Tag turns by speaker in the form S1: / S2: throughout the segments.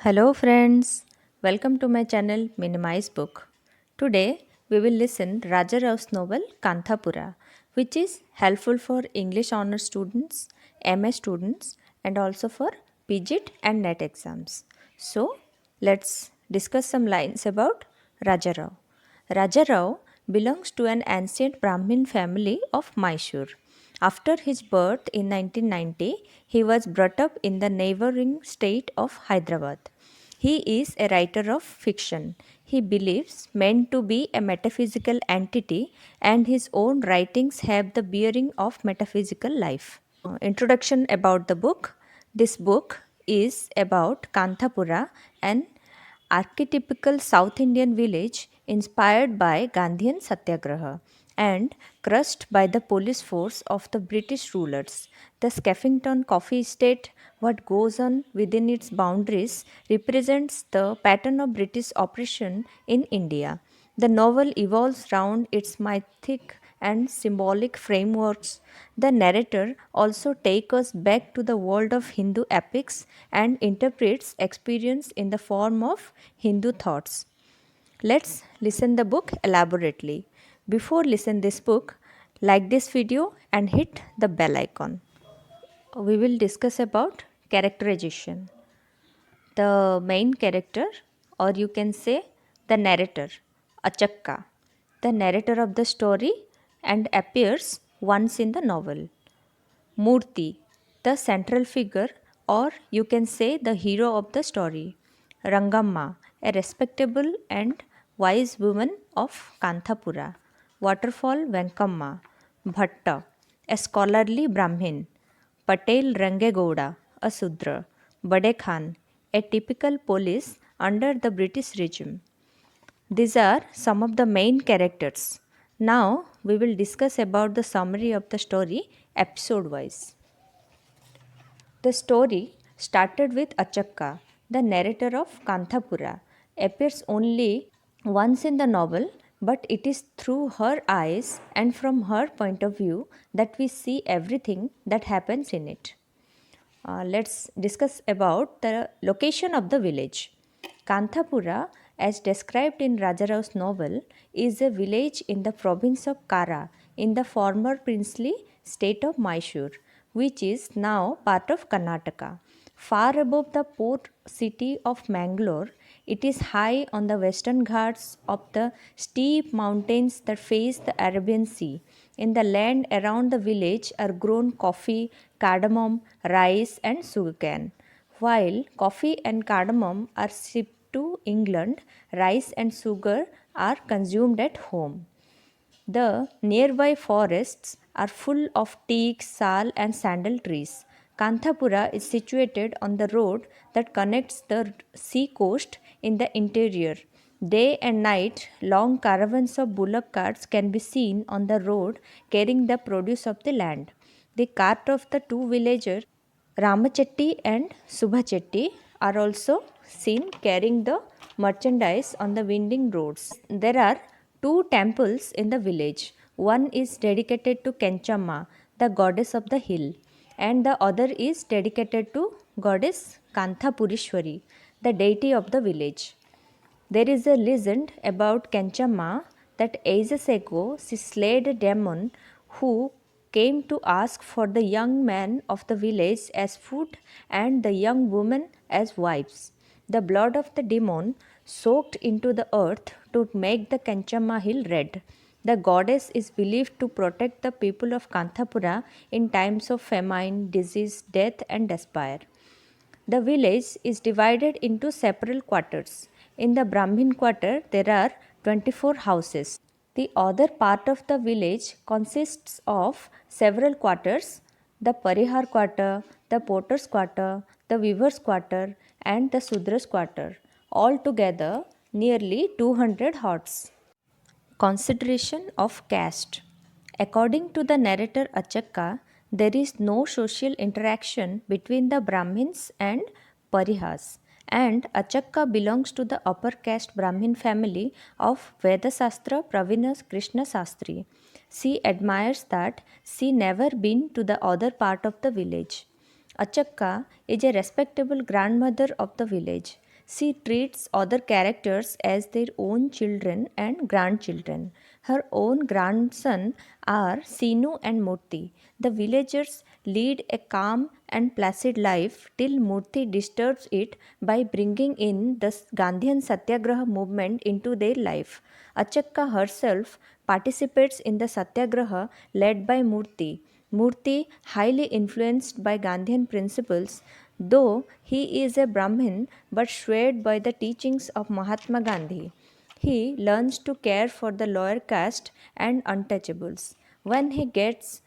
S1: Hello friends, welcome to my channel Minimize Book. Today we will listen Raja Rao's novel Kanthapura, which is helpful for English honor students, MA students and also for PGIT and NET exams. So let's discuss some lines about Raja Rao. Raja Rao belongs to an ancient Brahmin family of Mysore. After his birth in 1990, he was brought up in the neighboring state of Hyderabad. He is a writer of fiction. He believes men to be a metaphysical entity, and his own writings have the bearing of metaphysical life. Introduction about the book. This book is about Kanthapura, an archetypical South Indian village inspired by Gandhian Satyagraha and crushed by the police force of the British rulers. The Skeffington coffee estate, what goes on within its boundaries, represents the pattern of British oppression in India. The novel evolves around its mythic and symbolic frameworks. The narrator also takes us back to the world of Hindu epics and interprets experience in the form of Hindu thoughts. Let's listen the book elaborately. Before listen this book, like this video and hit the bell icon. We will discuss about characterization. The main character, or you can say the narrator, Achakka, the narrator of the story and appears once in the novel. Murthy, the central figure, or you can say the hero of the story. Rangamma, a respectable and wise woman of Kanthapura. Waterfall Venkamma. Bhatta, a scholarly Brahmin. Patel Rangegowda, a Sudra. Bade Khan, a typical police under the British regime. These are some of the main characters. Now we will discuss about the summary of the story episode wise. The story started with Achakka, the narrator of Kanthapura, appears only once in the novel, but it is through her eyes and from her point of view that we see everything that happens in it. Let's discuss about the location of the village. Kanthapura, as described in Rajarao's novel, is a village in the province of Kara in the former princely state of Mysore, which is now part of Karnataka. Far above the port city of Mangalore, it is high on the western ghats of the steep mountains that face the Arabian Sea. In the land around the village are grown coffee, cardamom, rice, and sugarcane. While coffee and cardamom are shipped to England, rice and sugar are consumed at home. The nearby forests are full of teak, sal, and sandal trees. Kanthapura is situated on the road that connects the sea coast in the interior. Day and night, long caravans of bullock carts can be seen on the road carrying the produce of the land. The cart of the two villagers, Ramachetty and Subhachetty, are also seen carrying the merchandise on the winding roads. There are two temples in the village. One is dedicated to Kenchamma, the goddess of the hill, and the other is dedicated to goddess Kanthapurishwari, the deity of the village. There is a legend about Kenchamma that ages ago she slayed a demon who came to ask for the young men of the village as food and the young women as wives. The blood of the demon soaked into the earth to make the Kenchamma hill red. The goddess is believed to protect the people of Kanthapura in times of famine, disease, death, and despair. The village is divided into several quarters. In the Brahmin quarter, there are 24 houses. The other part of the village consists of several quarters: the Parihar quarter, the Porter's quarter, the Weaver's quarter, and the Sudra's quarter. Altogether, nearly 200 huts. Consideration of caste. According to the narrator Achakka, there is no social interaction between the Brahmins and Parihas, and Achakka belongs to the upper caste Brahmin family of Vedasastra Pravina Krishna Sastri. She admires that she never been to the other part of the village. Achakka is a respectable grandmother of the village. She treats other characters as their own children and grandchildren. Her own grandson are Sinu and Murti. The villagers lead a calm and placid life till Murti disturbs it by bringing in the Gandhian Satyagraha movement into their life. Achakka herself participates in the Satyagraha led by Murti. Murti, highly influenced by Gandhian principles, though he is a Brahmin but swayed by the teachings of Mahatma Gandhi, he learns to care for the lower caste and untouchables. When he gets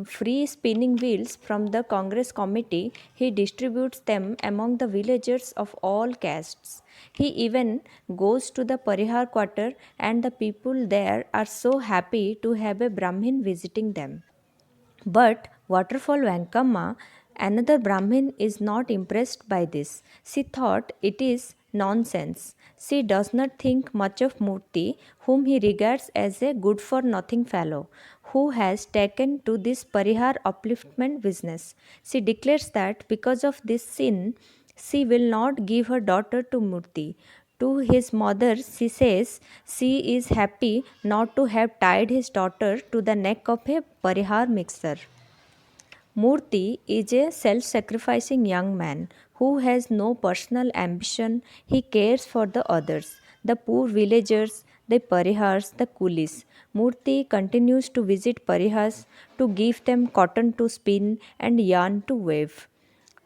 S1: free spinning wheels from the Congress committee, he distributes them among the villagers of all castes. He even goes to the Parihar quarter, and the people there are so happy to have a Brahmin visiting them. But Waterfall Venkamma, another Brahmin, is not impressed by this. She thought it is nonsense. She does not think much of Murti, whom he regards as a good for nothing fellow who has taken to this Parihar upliftment business. She declares that because of this sin, she will not give her daughter to Murti. To his mother, she says she is happy not to have tied his daughter to the neck of a Parihar mixer. Murthy is a self sacrificing young man who has no personal ambition. He cares for the others, the poor villagers, the Parihars, the coolies. Murthy continues to visit Parihars to give them cotton to spin and yarn to weave,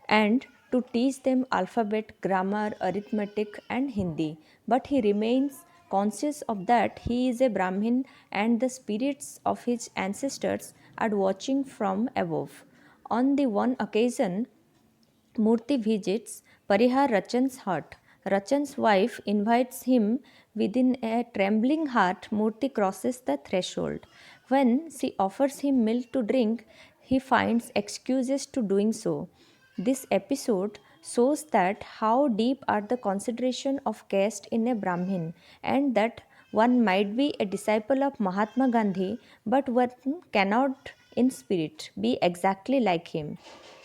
S1: and to teach them alphabet, grammar, arithmetic, and Hindi. But he remains conscious of that he is a Brahmin and the spirits of his ancestors are watching from above. On the one occasion, Murthy visits Parihar Rachan's hut. Rachan's wife invites him. Within a trembling heart, Murthy crosses the threshold. When she offers him milk to drink, he finds excuses to doing so. This episode shows that how deep are the consideration of caste in a Brahmin, and that one might be a disciple of Mahatma Gandhi, but one cannot in spirit be exactly like him.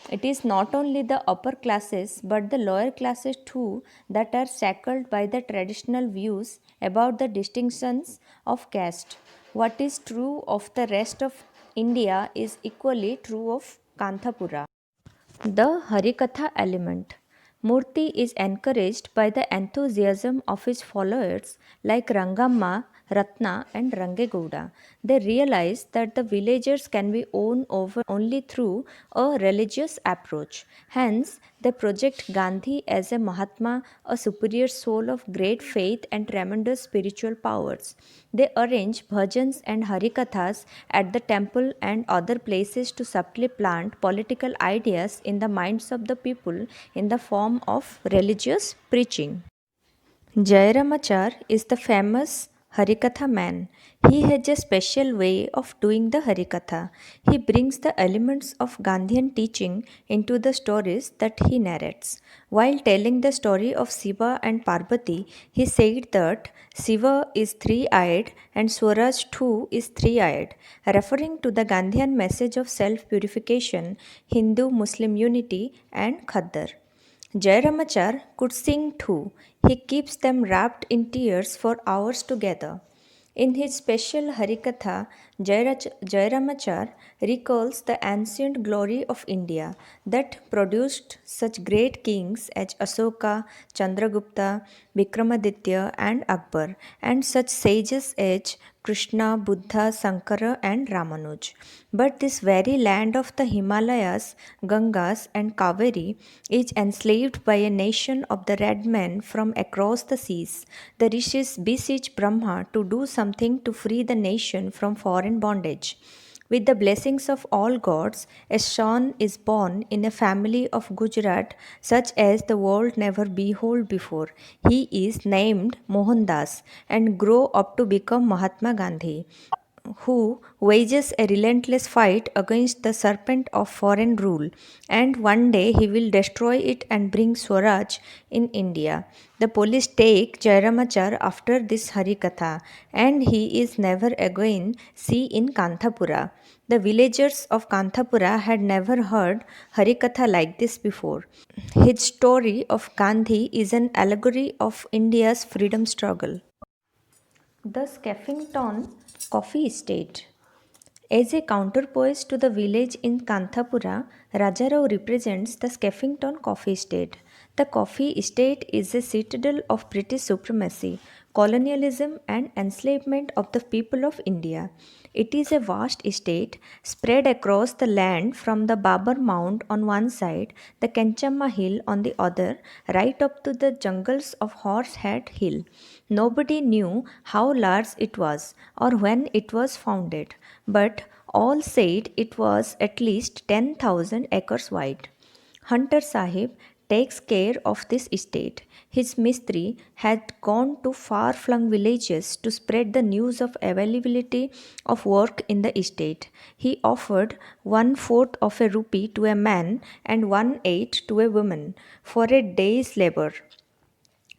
S1: It is not only the upper classes but the lower classes too that are shackled by the traditional views about the distinctions of caste. What is true of the rest of India is equally true of Kanthapura. The Harikatha element. Murthy is encouraged by the enthusiasm of his followers like Rangamma, Ratna, and Rangegouda. They realize that the villagers can be won over only through a religious approach. Hence, they project Gandhi as a Mahatma, a superior soul of great faith and tremendous spiritual powers. They arrange bhajans and harikathas at the temple and other places to subtly plant political ideas in the minds of the people in the form of religious preaching. Jairamachar is the famous Harikatha man. He has a special way of doing the Harikatha. He brings the elements of Gandhian teaching into the stories that he narrates. While telling the story of Shiva and Parvati, he said that Shiva is three eyed and Swaraj too is three eyed, referring to the Gandhian message of self purification, Hindu Muslim unity, and Khaddar. Jairamachar could sing too. He keeps them wrapped in tears for hours together. In his special Harikatha, Jairamachar recalls the ancient glory of India that produced such great kings as Asoka, Chandragupta, Vikramaditya, and Akbar, and such sages as Krishna, Buddha, Sankara, and Ramanuj. But this very land of the Himalayas, Gangas, and Kaveri is enslaved by a nation of the red men from across the seas. The rishis beseech Brahma to do something to free the nation from foreign bondage. With the blessings of all gods, a son is born in a family of Gujarat such as the world never beheld before. He is named Mohandas and grow up to become Mahatma Gandhi. who wages a relentless fight against the serpent of foreign rule, and one day he will destroy it and bring Swaraj in India. The police take Jairamachar after this Harikatha, and he is never again seen in Kanthapura. The villagers of Kanthapura had never heard Harikatha like this before. His story of Gandhi is an allegory of India's freedom struggle. The Skeffington Coffee Estate. As a counterpoise to the village in Kanthapura, Rajarao represents the Skeffington Coffee Estate. The coffee estate is a citadel of British supremacy, colonialism, and enslavement of the people of India. It is a vast estate spread across the land from the Babar Mound on one side, the Kenchamma Hill on the other, right up to the jungles of Horsehead Hill. Nobody knew how large it was or when it was founded, but all said it was at least 10,000 acres wide. Hunter Sahib takes care of this estate. His mistri had gone to far flung villages to spread the news of availability of work in the estate. He offered one fourth of a rupee to a man and one eighth to a woman for a day's labor.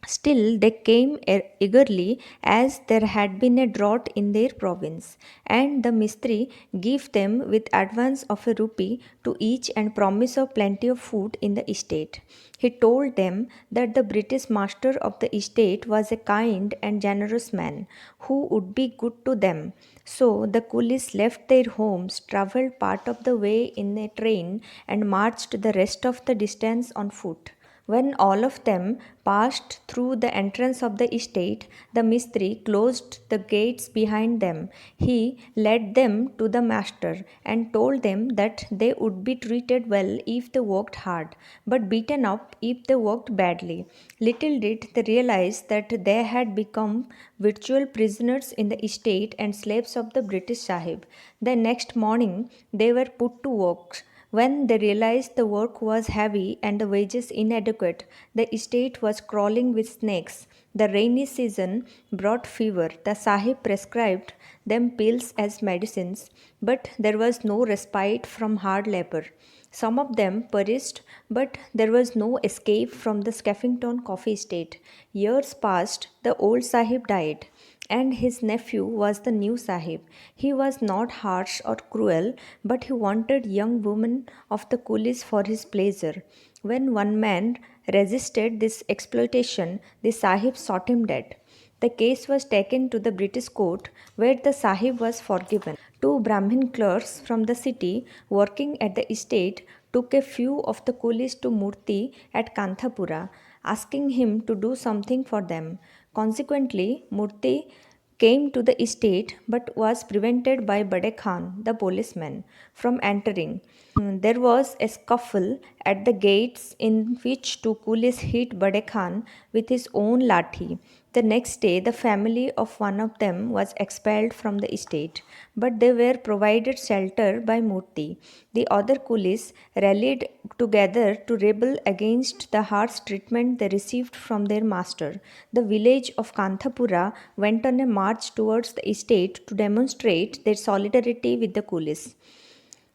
S1: Still, they came eagerly as there had been a drought in their province, and the Mistri gave them with advance of a rupee to each and promise of plenty of food in the estate. He told them that the British master of the estate was a kind and generous man who would be good to them. So the coolies left their homes, travelled part of the way in a train, and marched the rest of the distance on foot. When all of them passed through the entrance of the estate, the Mistri closed the gates behind them. He led them to the master and told them that they would be treated well if they worked hard, but beaten up if they worked badly. Little did they realize that they had become virtual prisoners in the estate and slaves of the British Sahib. The next morning, they were put to work. When they realized the work was heavy and the wages inadequate, the estate was crawling with snakes. The rainy season brought fever. The Sahib prescribed them pills as medicines, but there was no respite from hard labor. Some of them perished, but there was no escape from the Skeffington coffee estate. Years passed, the old Sahib died, and his nephew was the new Sahib. He was not harsh or cruel, but he wanted young women of the coolies for his pleasure. When one man resisted this exploitation, the Sahib shot him dead. The case was taken to the British court, where the Sahib was forgiven. Two Brahmin clerks from the city working at the estate took a few of the coolies to Murti at Kanthapura, asking him to do something for them. Consequently, Murti came to the estate but was prevented by Bade Khan, the policeman, from entering. There was a scuffle at the gates in which two coolies hit Bade Khan with his own lathi. The next day, the family of one of them was expelled from the estate, but they were provided shelter by Murti. The other coolies rallied together to rebel against the harsh treatment they received from their master. The village of Kanthapura went on a march towards the estate to demonstrate their solidarity with the coolies.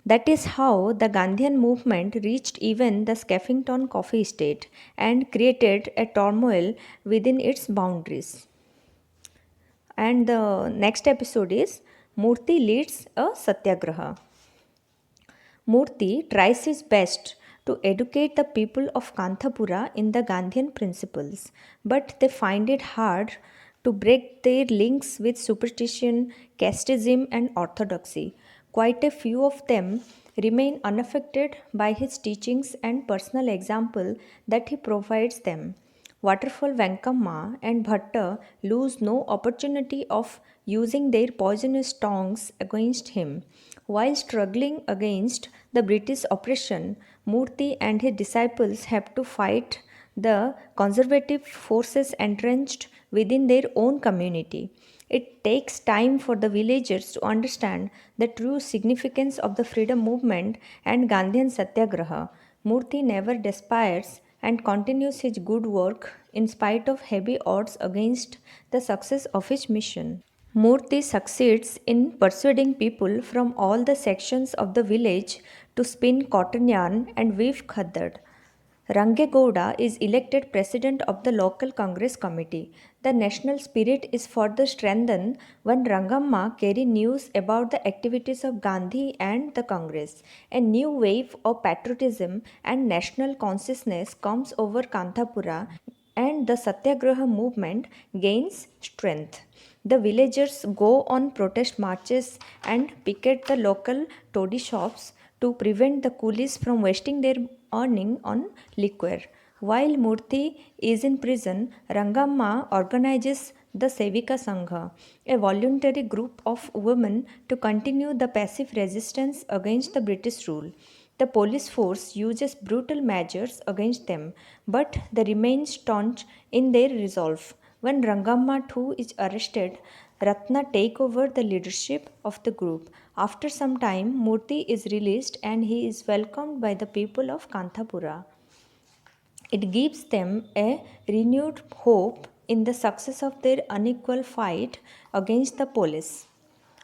S1: That is how the Gandhian movement reached even the Skeffington coffee estate and created a turmoil within its boundaries. And the next episode is Murti leads a satyagraha. Murti tries his best to educate the people of Kanthapura in the Gandhian principles, but they find it hard to break their links with superstition, casteism, and orthodoxy. Quite a few of them remain unaffected by his teachings and personal example that he provides them. Waterfall Venkamma and Bhatta lose no opportunity of using their poisonous tongues against him. While struggling against the British oppression, Murti and his disciples have to fight the conservative forces entrenched within their own community. It takes time for the villagers to understand the true significance of the freedom movement and Gandhian Satyagraha. Murthy never despairs and continues his good work in spite of heavy odds against the success of his mission. Murthy succeeds in persuading people from all the sections of the village to spin cotton yarn and weave khaddad. Rangegowda is elected president of the local Congress committee. The national spirit is further strengthened when Rangamma carry news about the activities of Gandhi and the Congress. A new wave of patriotism and national consciousness comes over Kanthapura and the Satyagraha movement gains strength. The villagers go on protest marches and picket the local toddy shops to prevent the coolies from wasting their earning on liquor. While Murthy is in prison, Rangamma organizes the Sevika Sangha, a voluntary group of women to continue the passive resistance against the British rule. The police force uses brutal measures against them, but they remain staunch in their resolve. When Rangamma too is arrested, Ratna take over the leadership of the group. After some time, Murthy is released and he is welcomed by the people of Kanthapura. It gives them a renewed hope in the success of their unequal fight against the police.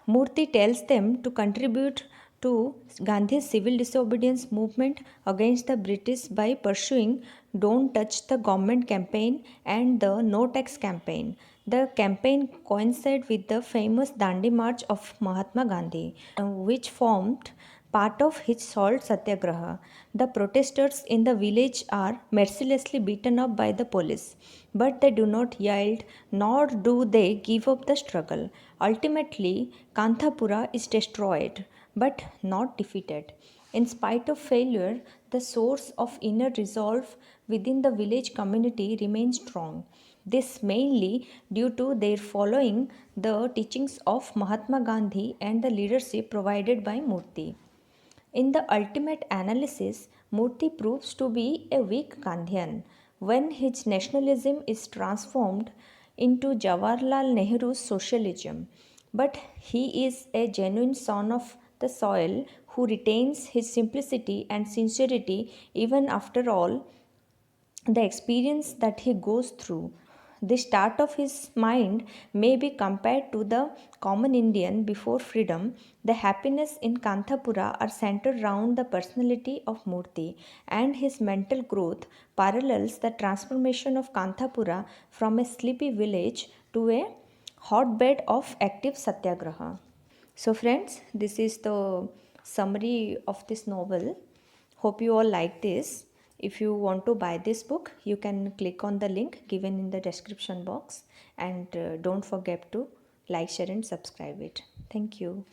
S1: Murthy tells them to contribute to Gandhi's civil disobedience movement against the British by pursuing Don't Touch the Government campaign and the No Tax campaign. The campaign coincided with the famous Dandi March of Mahatma Gandhi, which formed part of his salt satyagraha. The protesters in the village are mercilessly beaten up by the police, but they do not yield nor do they give up the struggle. Ultimately, Kanthapura is destroyed but not defeated. In spite of failure, the source of inner resolve within the village community remains strong. This mainly due to their following the teachings of Mahatma Gandhi and the leadership provided by Murthy. In the ultimate analysis, Murthy proves to be a weak Gandhian when his nationalism is transformed into Jawaharlal Nehru's socialism. But he is a genuine son of the soil who retains his simplicity and sincerity even after all the experience that he goes through. The start of his mind may be compared to the common Indian before freedom. The happiness in Kanthapura are centered around the personality of Murthy, and his mental growth parallels the transformation of Kanthapura from a sleepy village to a hotbed of active satyagraha. So, friends, this is the summary of this novel. Hope you all like this. If you want to buy this book, you can click on the link given in the description box, and don't forget to like, share, and subscribe it. Thank you.